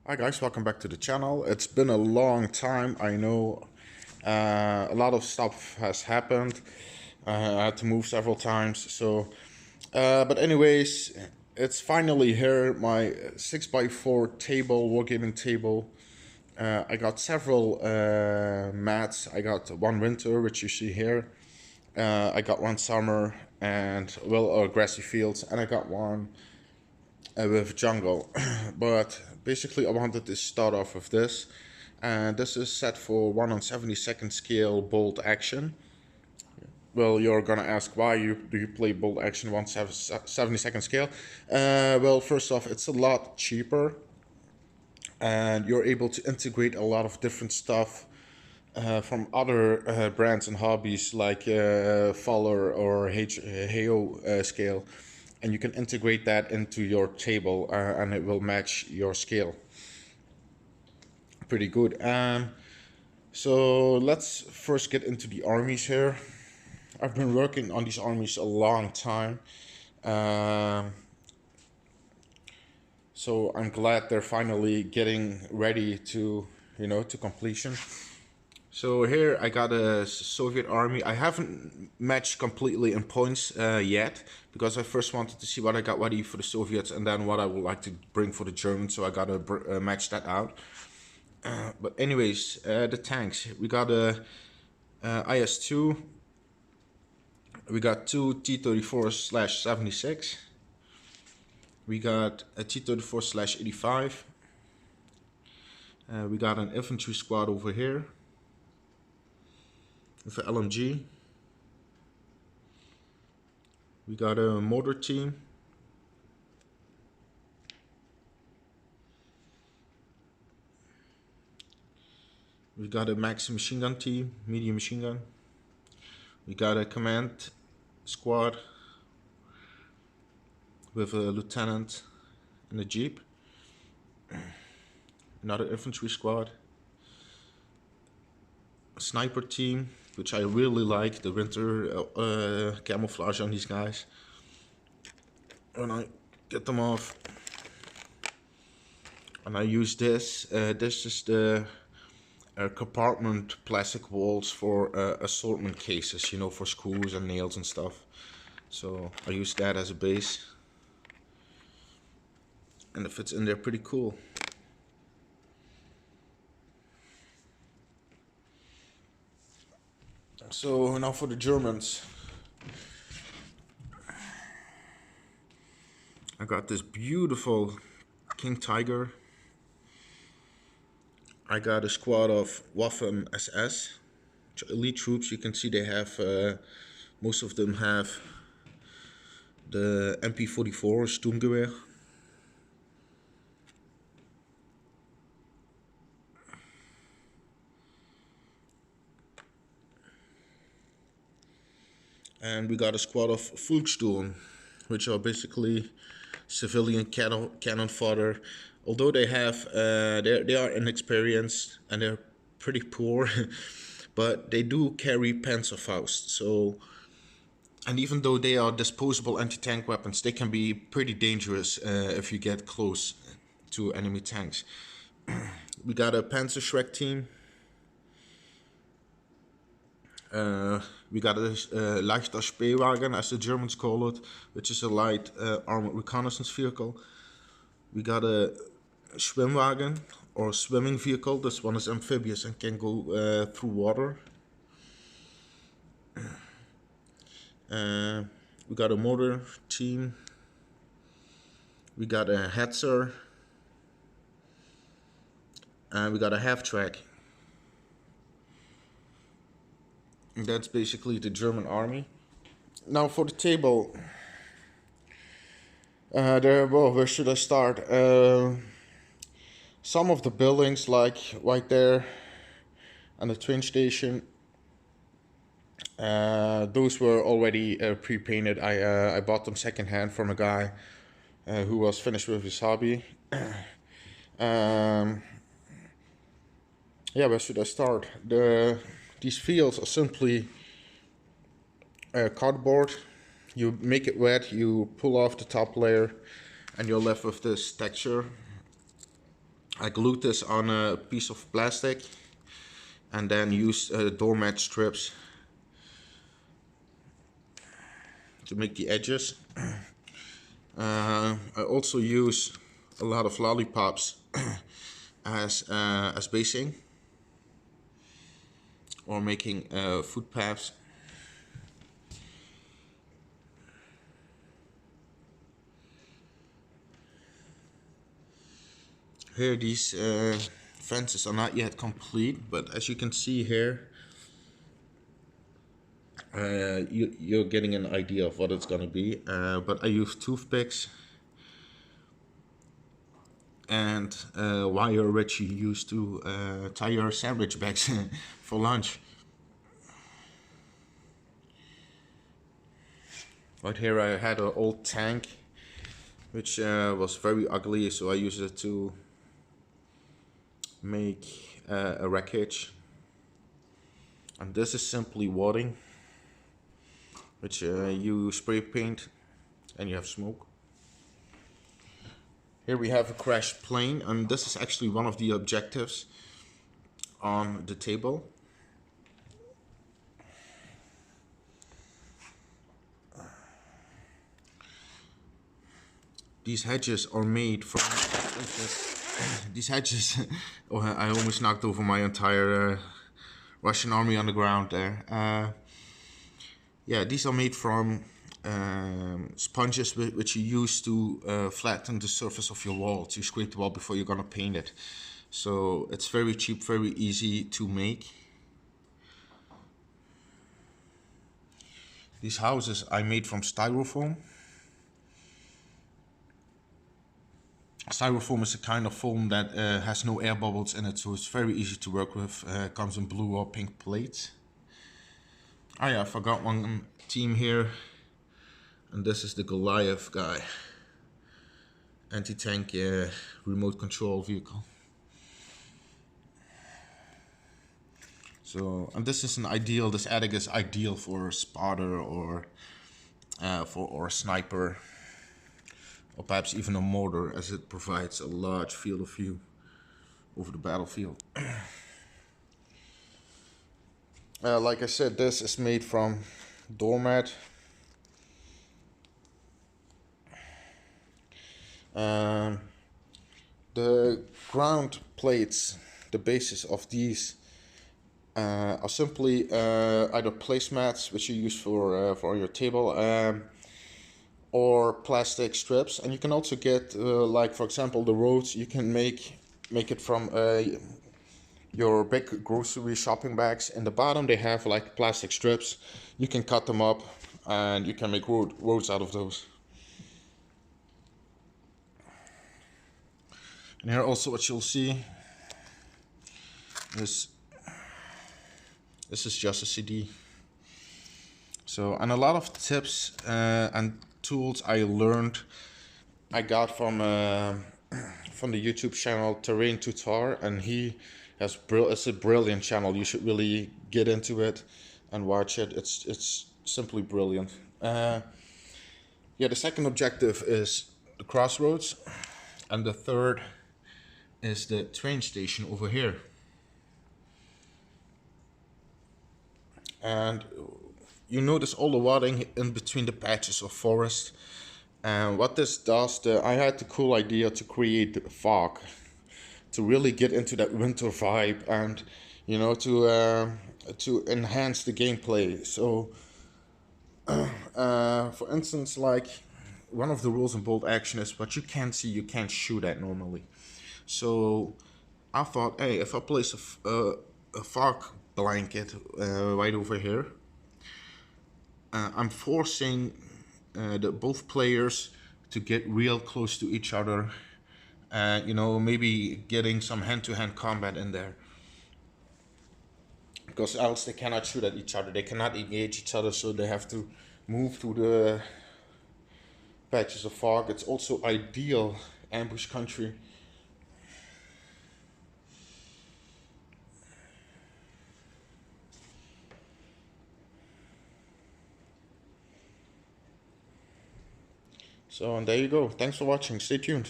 Hi guys, welcome back to the channel. It's been a long time, I know. A lot of stuff has happened. I had to move several times, but anyways, it's finally here, my 6x4 table, wargaming table. I got several mats. I got one winter, which you see here. I got one summer and, well, grassy fields, and I got one with jungle. But basically I wanted to start off with this, and this is set for 1 on 72nd scale bolt action. Well, you're gonna ask why do you play bolt action 1/72nd scale. Well, first off, it's a lot cheaper and you're able to integrate a lot of different stuff from other brands and hobbies like Faller or Heyo scale, and you can integrate that into your table and it will match your scale pretty good. So let's first get into the armies here. I've been working on these armies a long time, um, so I'm glad they're finally getting ready to, to completion. So here I got a Soviet army. I haven't matched completely in points yet, because I first wanted to see what I got ready for the Soviets and then what I would like to bring for the Germans, so I gotta match that out. But anyways, the tanks. We got a IS-2. We got two T-34/76. We got a T-34/85. We got an infantry squad over here with an LMG. We got a mortar team. We got a maxi machine gun team, medium machine gun. We got a command squad with a lieutenant in a jeep. Another infantry squad. A sniper team, which I really like, the winter camouflage on these guys. When I get them off, and I use this. This is the compartment plastic walls for assortment cases, for screws and nails and stuff. So I use that as a base, and it fits in there pretty cool. So now for the Germans. I got this beautiful King Tiger. I got a squad of Waffen SS, elite troops. You can see they have, most of them have the MP44 Sturmgewehr. And we got a squad of Volkssturm, which are basically civilian cannon fodder. Although they have, they are inexperienced and they're pretty poor, but they do carry Panzerfaust. So, and even though they are disposable anti-tank weapons, they can be pretty dangerous if you get close to enemy tanks. We got a Panzerschreck team. We got a leichter Spähwagen, as the Germans call it, which is a light armored reconnaissance vehicle. We got a Schwimmwagen, or swimming vehicle. This one is amphibious and can go through water. We got a mortar team. We got a Hetzer. And we got a half-track. And that's basically the German army. Now for the table. Where should I start? Some of the buildings, like right there, and the train station, those were already pre-painted. I bought them secondhand from a guy who was finished with his hobby. Yeah, where should I start? These fields are simply cardboard. You make it wet, you pull off the top layer, and you're left with this texture. I glued this on a piece of plastic and then used doormat strips to make the edges. I also use a lot of lollipops as basing or making footpaths. Here these fences are not yet complete, but as you can see here, you're getting an idea of what it's gonna be. But I use toothpicks and wire which you use to tie your sandwich bags for lunch. Right here I had an old tank which was very ugly, so I used it to make a wreckage. And this is simply wadding, which you spray paint and you have smoke. Here we have a crashed plane, and this is actually one of the objectives on the table. These hedges are made from these hedges. Oh, I almost knocked over my entire Russian army on the ground there. Yeah, these are made from sponges which you use to flatten the surface of your wall, to scrape the wall before you're gonna paint it. So it's very cheap, very easy to make. These houses I made from styrofoam. Styrofoam is a kind of foam that has no air bubbles in it, so it's very easy to work with. Comes in blue or pink plates. Oh yeah, I forgot one team here, and this is the Goliath guy. Anti-tank remote control vehicle. So, and this is this attic is ideal for a spotter or a sniper, or perhaps even a mortar, as it provides a large field of view over the battlefield. Like I said, this is made from doormat. The ground plates, the bases of these are simply either placemats which you use for your table, or plastic strips. And you can also get like, for example, the roads. You can make it from your big grocery shopping bags. In the bottom they have like plastic strips. You can cut them up and you can make roads out of those. And here also what you'll see is this is just a CD. So, and a lot of tips and tools I got from the YouTube channel Terrain Tutor, and he has it's a brilliant channel. You should really get into it and watch it. It's simply brilliant. Yeah, the second objective is the crossroads, and the third is the train station over here. And you notice all the wadding in between the patches of forest. And what this does, I had the cool idea to create fog, to really get into that winter vibe, and you know, to enhance the gameplay. So, for instance, like one of the rules in bolt action is what you can't see, you can't shoot at normally. So I thought, hey, if I place a fog blanket right over here, I'm forcing both players to get real close to each other, you know, maybe getting some hand-to-hand combat in there, because else they cannot shoot at each other, they cannot engage each other, so they have to move through the patches of fog. It's also ideal ambush country. So, and there you go. Thanks for watching. Stay tuned.